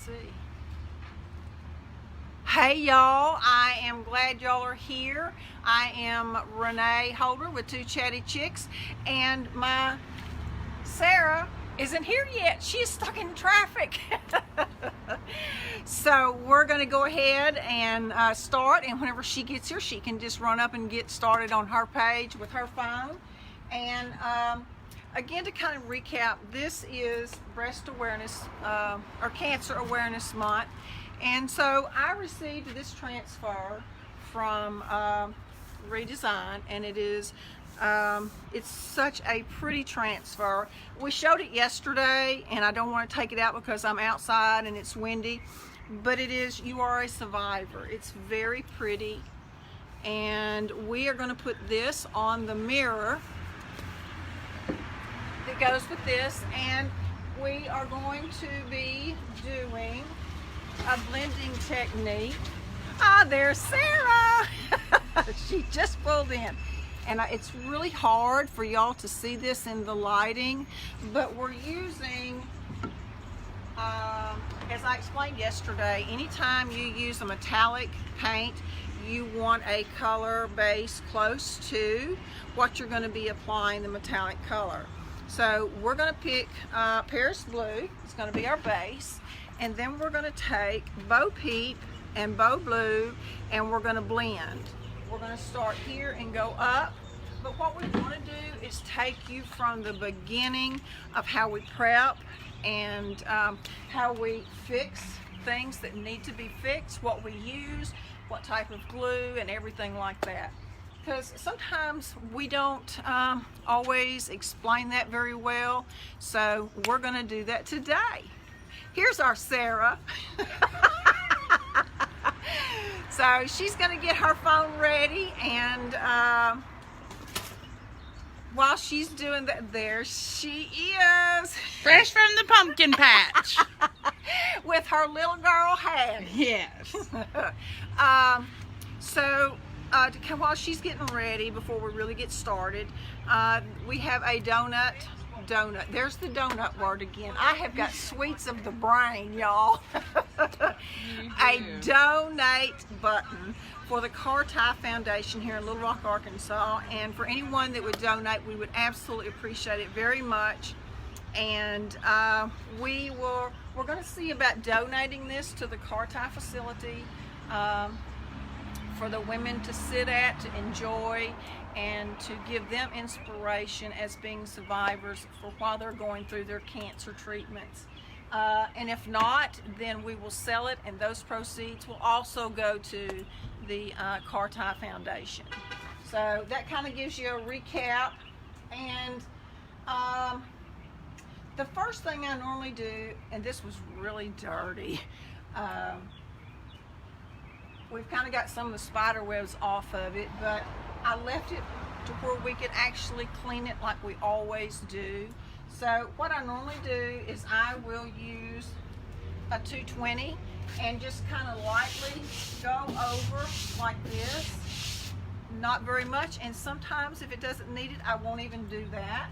see. Hey y'all, I am glad y'all are here. I am Renee Holder with Two Chatty Chicks, and my Sarah isn't here yet. She's stuck in traffic. So we're going to go ahead and start, and whenever she gets here, she can just run up and get started on her page with her phone. And again, to kind of recap, this is Breast Awareness or Cancer Awareness Month. And so I received this transfer from Redesign, and it is it's such a pretty transfer. We showed it yesterday, and I don't want to take it out because I'm outside and it's windy, but it is You Are a Survivor. It's very pretty, and we are going to put this on the mirror that goes with this, and we are going to be doing a blending technique. Ah, there's Sarah. She just pulled in, and it's really hard for y'all to see this in the lighting, but we're using as I explained yesterday, anytime you use a metallic paint, you want a color base close to what you're going to be applying the metallic color. So we're going to pick Paris Blue. It's going to be our base, and then we're going to take Bo Peep and Bo Blue, and we're going to blend. We're going to start here and go up, but what we want to do is take you from the beginning of how we prep and how we fix things that need to be fixed, what we use, what type of glue, and everything like that. Because sometimes we don't always explain that very well, so we're going to do that today. Here's our Sarah. So she's going to get her phone ready, and while she's doing that, there she is. Fresh from the pumpkin patch. With her little girl hat. Yes. While she's getting ready, before we really get started, we have a donut. There's the donut word again. I have got sweets of the brain, y'all. A donate button for the Car Tie Foundation here in Little Rock, Arkansas. And for anyone that would donate, we would absolutely appreciate it very much. And we're going to see about donating this to the Car Tie facility for the women to sit at, to enjoy, and to give them inspiration as being survivors for while they're going through their cancer treatments. And if not, then we will sell it, and those proceeds will also go to the Car Tie Foundation. So that kind of gives you a recap. And the first thing I normally do, and this was really dirty, we've kind of got some of the spider webs off of it, but I left it to where we could actually clean it like we always do. So what I normally do is I will use a 220 and just kind of lightly go over like this. Not very much, and sometimes if it doesn't need it, I won't even do that.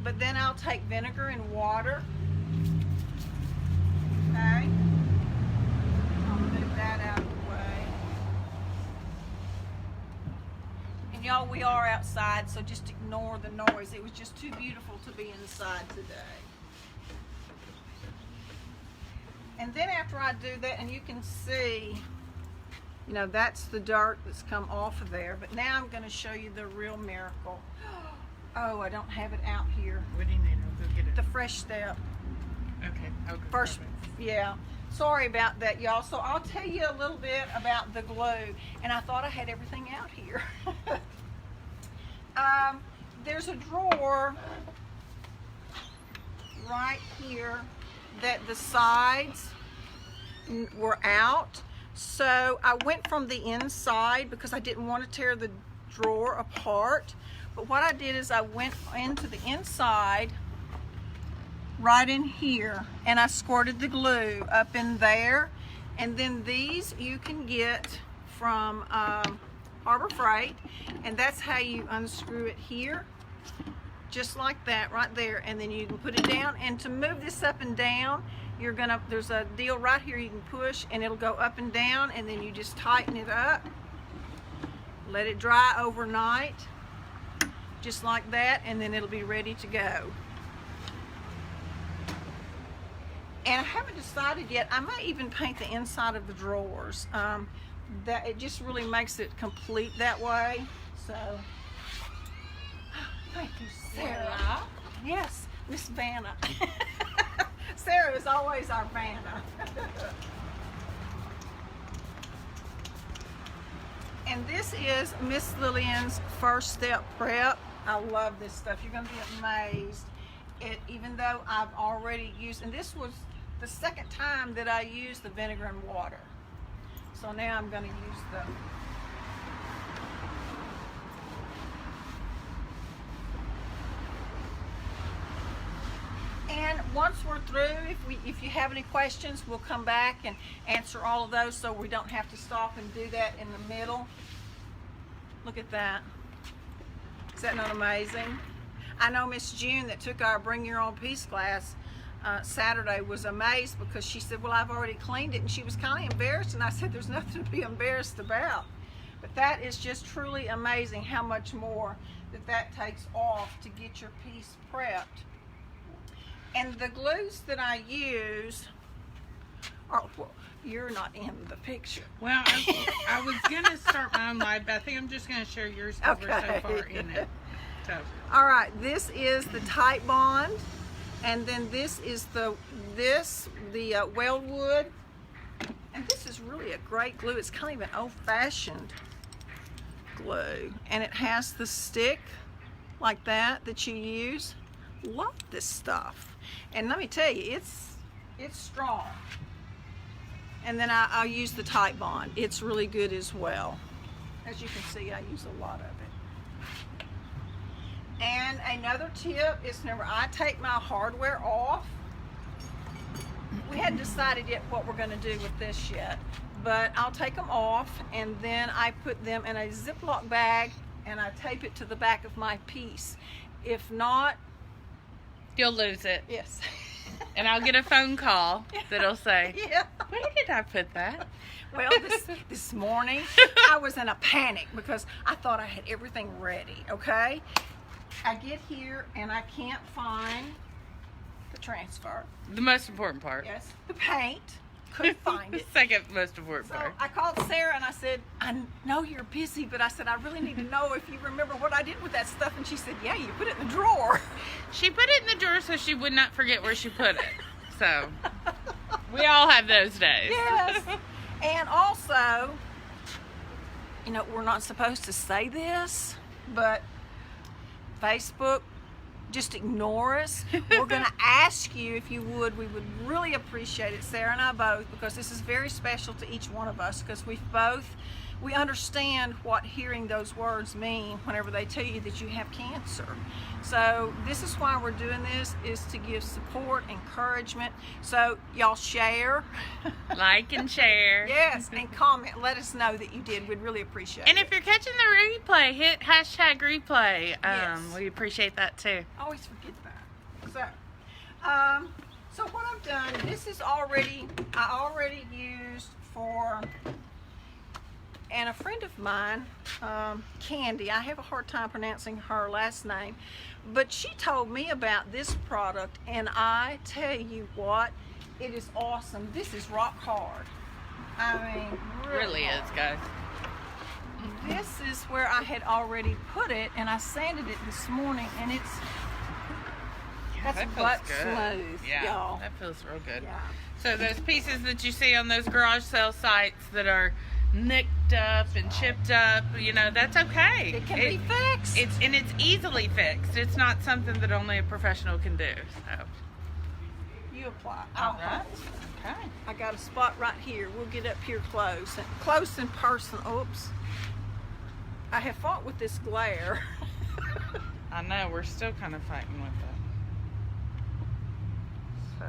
But then I'll take vinegar and water. Okay. I'll move that out of the way. And y'all, we are outside, so just ignore the noise. It was just too beautiful to be inside today. And then after I do that, and you can see, you know, that's the dirt that's come off of there. But now I'm going to show you the real miracle. Oh, I don't have it out here. What do you need? I'll go get it. The Fresh Step. Okay. First, yeah. Sorry about that, y'all. So I'll tell you a little bit about the glue. And I thought I had everything out here. There's a drawer right here that the sides were out. So I went from the inside because I didn't want to tear the drawer apart. But what I did is I went into the inside right in here, and I squirted the glue up in there. And then these you can get from Harbor Freight, and that's how you unscrew it here, just like that right there, and then you can put it down. And to move this up and down, there's a deal right here you can push and it'll go up and down, and then you just tighten it up. Let it dry overnight, just like that, and then it'll be ready to go. And I haven't decided yet, I might even paint the inside of the drawers. That it just really makes it complete that way. So, thank you, Sarah. Yes, Miss Vanna. Sarah is always our Vanna. And this is Miss Lillian's First Step Prep. I love this stuff. You're going to be amazed. Even though I've already used, and this was the second time that I used the vinegar and water. So now I'm going to use the And once we're through, if you have any questions, we'll come back and answer all of those, so we don't have to stop and do that in the middle. Look at that. Is that not amazing? I know Miss June that took our Bring Your Own Piece class Saturday was amazed, because she said, well, I've already cleaned it, and she was kind of embarrassed, and I said, there's nothing to be embarrassed about. But that is just truly amazing how much more that takes off to get your piece prepped. And the glues that I use are, well, you're not in the picture. Well, I was going to start my own live, but I think I'm just going to share yours because we're so far in it. So. All right, this is the Titebond, and then this is the Weldwood, and this is really a great glue. It's kind of an old-fashioned glue, and it has the stick like that you use. Love this stuff, and let me tell you, it's strong. And then I'll use the Titebond. It's really good as well. As you can see, I use a lot of it. And another tip is, whenever I take my hardware off, we hadn't decided yet what we're going to do with this yet, but I'll take them off, and then I put them in a Ziploc bag and I tape it to the back of my piece. If not, you'll lose it. Yes. And I'll get a phone call that'll say, yeah, where did I put that? Well, this morning I was in a panic because I thought I had everything ready, okay? I get here and I can't find the transfer. The most important part. Yes. The paint. Couldn't find it. The second most important part. So I called Sarah and I said, I know you're busy, but I said, I really need to know if you remember what I did with that stuff. And she said, yeah, you put it in the drawer. She put it in the drawer so she would not forget where she put it. So we all have those days. Yes. And also, you know, we're not supposed to say this, but Facebook, just ignore us. We're going to ask you if you would. We would really appreciate it, Sarah and I both, because this is very special to each one of us, because we understand what hearing those words mean whenever they tell you that you have cancer. So this is why we're doing this, is to give support, encouragement. So y'all share. Like and share. Yes, and comment. Let us know that you did. We'd really appreciate it. And if you're catching the replay, hit hashtag replay. Yes. We appreciate that too. I always forget that. So what I've done, this is I already used for, and a friend of mine, Candy, I have a hard time pronouncing her last name, but she told me about this product, and I tell you what, it is awesome. This is rock hard. I mean, really Really is, guys. This is where I had already put it, and I sanded it this morning, and it's that's that butt feels good. smooth, Yeah, y'all. that feels real good. Yeah. So those pieces that you see on those garage sale sites that are nicked up and chipped up, you know, that's okay. It can be fixed. It's easily fixed. It's not something that only a professional can do. So. You apply. All right. Okay. I got a spot right here. We'll get up here close in person. Oops. I have fought with this glare. I know, we're still kind of fighting with it. So.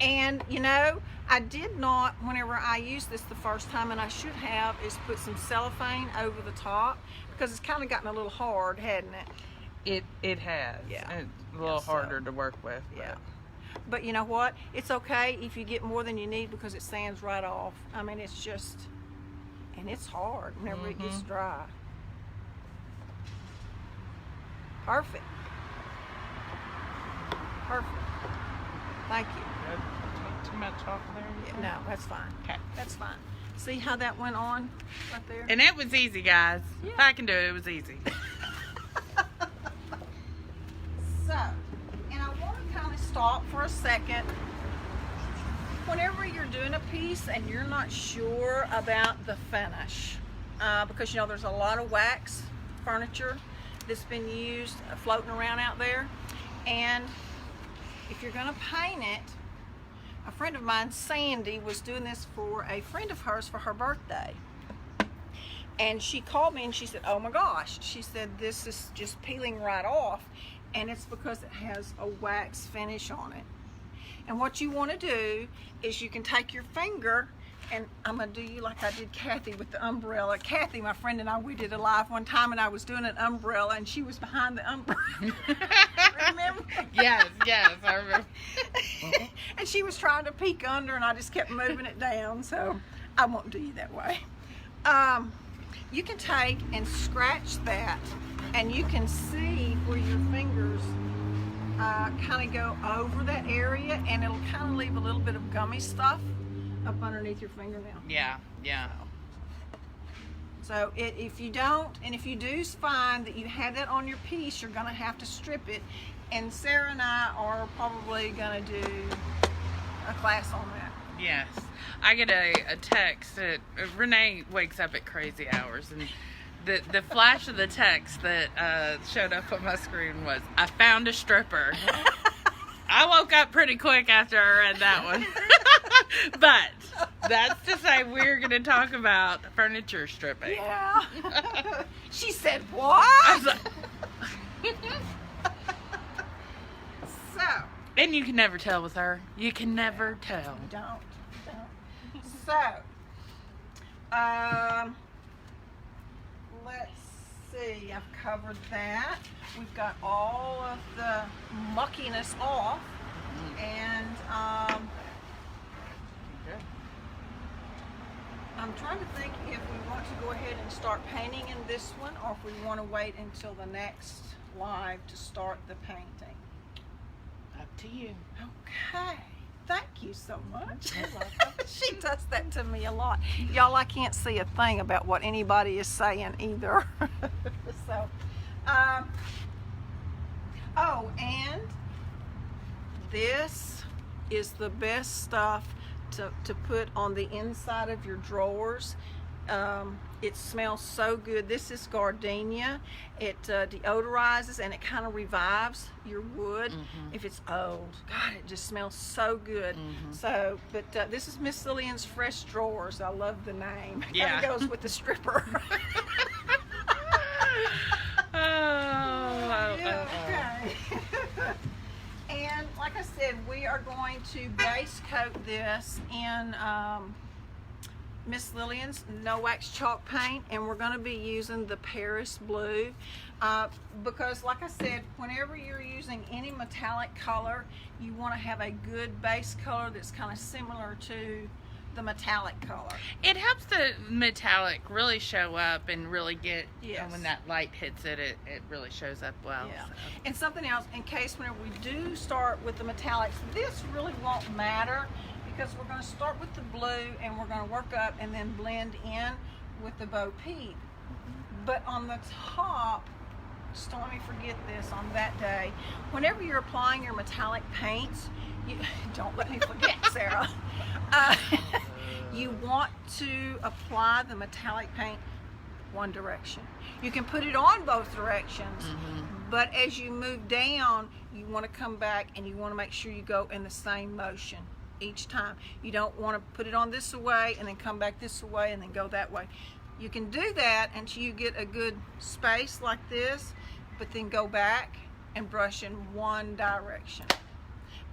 And you know, I did not, whenever I used this the first time, and I should have, is put some cellophane over the top, because it's kind of gotten a little hard, hadn't it? It has. Yeah. It's a little So, harder to work with. Yeah. But you know what? It's okay if you get more than you need because it sands right off. I mean, it's just, and it's hard whenever it gets dry. Perfect. Perfect. Thank you. Good. Take too much off there? Yeah, no, that's fine. Okay. That's fine. See how that went on right there? And it was easy, guys. Yeah. If I can do it, it was easy. So, and I want to kind of stop for a second. Whenever you're doing a piece and you're not sure about the finish, because you know there's a lot of wax furniture that's been used floating around out there, and if you're going to paint it, a friend of mine, Sandy, was doing this for a friend of hers for her birthday. And she called me and she said, oh my gosh, she said this is just peeling right off, and it's because it has a wax finish on it. And what you want to do is you can take your finger, and I'm going to do you like I did Kathy with the umbrella. Kathy, my friend, and I, we did a live one time, and I was doing an umbrella and she was behind the umbrella. Remember? Yes, I remember. And she was trying to peek under, and I just kept moving it down, so I won't do you that way. You can take and scratch that, and you can see where your fingers kind of go over that area, and it'll kind of leave a little bit of gummy stuff up underneath your fingernail. Yeah. So if you don't, and if you do find that you have that on your piece, you're going to have to strip it. And Sarah and I are probably going to do a class on that. Yes. I get a text that Renee wakes up at crazy hours, and the flash of the text that showed up on my screen was, I found a stripper. I woke up pretty quick after I read that one. But that's to say we're going to talk about furniture stripping. Yeah. She said, what? I was like, So. and you can never tell with her. You can never tell. Don't. So, let's see. I've covered that. We've got all of the muckiness off, and I'm trying to think if we want to go ahead and start painting in this one, or if we want to wait until the next live to start the painting. Up to you. Okay. Thank you so much. She does that to me a lot. Y'all, I can't see a thing about what anybody is saying either. So, oh, and this is the best stuff to put on the inside of your drawers. It smells so good. This is gardenia. It deodorizes, and it kind of revives your wood if it's old. God, it just smells so good. So, but this is Miss Lillian's Fresh Drawers. I love the name. It Yeah. kind of goes with the stripper. Okay. And like I said, we are going to base coat this in Miss Lillian's No Wax Chalk Paint, and we're going to be using the Paris Blue because, like I said, whenever you're using any metallic color, you want to have a good base color that's kind of similar to the metallic color. It helps the metallic really show up and really get, Yes. when that light hits it, it really shows up well. Yeah. So. And something else, in case whenever we do start with the metallics, this really won't matter because we're going to start with the blue and we're going to work up and then blend in with the Bo Peep. But on the top, just don't let me forget this on that day, whenever you're applying your metallic paints, you, don't let me forget, Sarah. You want to apply the metallic paint one direction. You can put it on both directions, but as you move down, you want to come back and you want to make sure you go in the same motion each time. You don't want to put it on this way and then come back this way and then go that way. You can do that until you get a good space like this, but then go back and brush in one direction.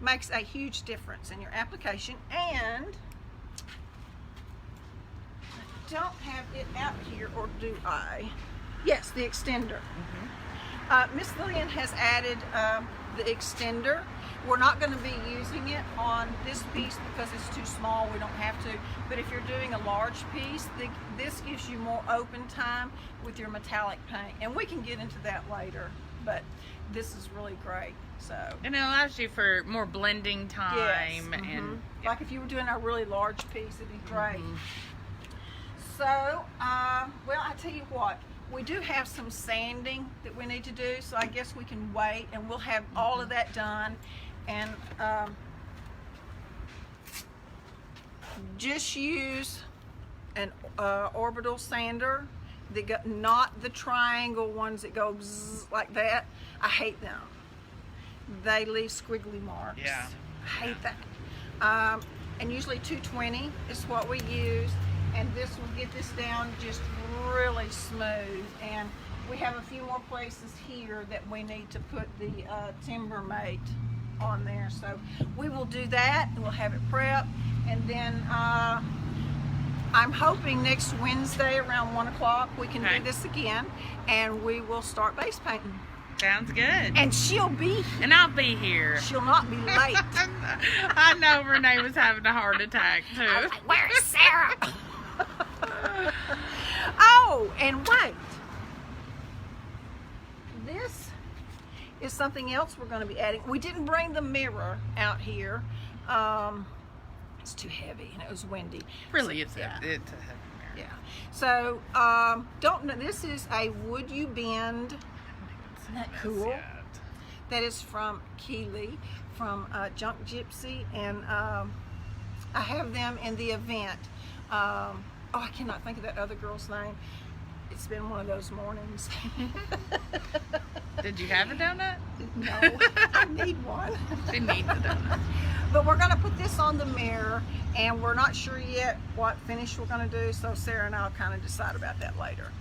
Makes a huge difference in your application. And I don't have it out here, or do I? Yes, the extender. Miss Lillian has added the extender. We're not going to be using it on this piece because it's too small. We don't have to. But if you're doing a large piece, this gives you more open time with your metallic paint. And we can get into that later. But this is really great. So. And it allows you for more blending time. Yes. And like if you were doing a really large piece, it'd be great. So, well, I tell you what. We do have some sanding that we need to do, so I guess we can wait and we'll have all of that done. And just use an orbital sander, not the triangle ones that go bzzz like that. I hate them. They leave squiggly marks. Yeah. I hate that. And usually 220 is what we use. And this will get this down just really smooth. And we have a few more places here that we need to put the Timbermate on there. So we will do that and we'll have it prepped. And then I'm hoping next Wednesday around 1 o'clock we can do this again and we will start base painting. Sounds good. And she'll be here. And I'll be here. She'll not be late. I know Renee was having a heart attack too. I was like, where is Sarah? Oh, and wait. This is something else we're going to be adding. We didn't bring the mirror out here. It's too heavy and it was windy. Really, so, it's yeah. a heavy mirror. Yeah. So, don't know. This is a Would You Bend. Isn't that cool? That is from Keeley, from Junk Gypsy, and I have them in the event. Oh, I cannot think of that other girl's name. It's been one of those mornings. Did you have a donut? No, I need one. She needs a donut. But we're going to put this on the mirror, and we're not sure yet what finish we're going to do, so Sarah and I will kind of decide about that later.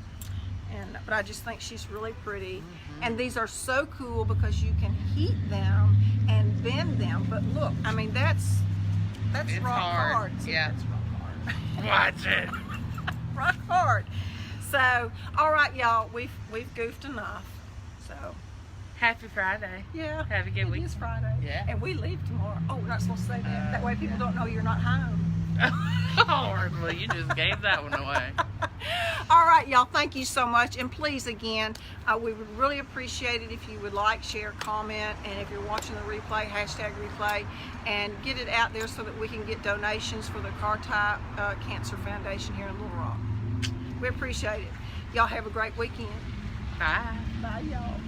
But I just think she's really pretty. And these are so cool because you can heat them and bend them. But look, I mean, that's It's rock hard. See, Yeah. that's rock hard. Watch it. Rock hard. So, all right, y'all, we've goofed enough. So, Happy Friday. yeah. Have a good week. It is Friday. Yeah. And we leave tomorrow. Oh, we're not supposed to say that. That way people don't know you're not home. Oh, well, you just gave that one away. All right, y'all, thank you so much. And please, again, we would really appreciate it if you would like, share, comment, and if you're watching the replay, #replay, and get it out there so that we can get donations for the Car-Type Cancer Foundation here in Little Rock. We appreciate it. Y'all have a great weekend. Bye. Bye, y'all.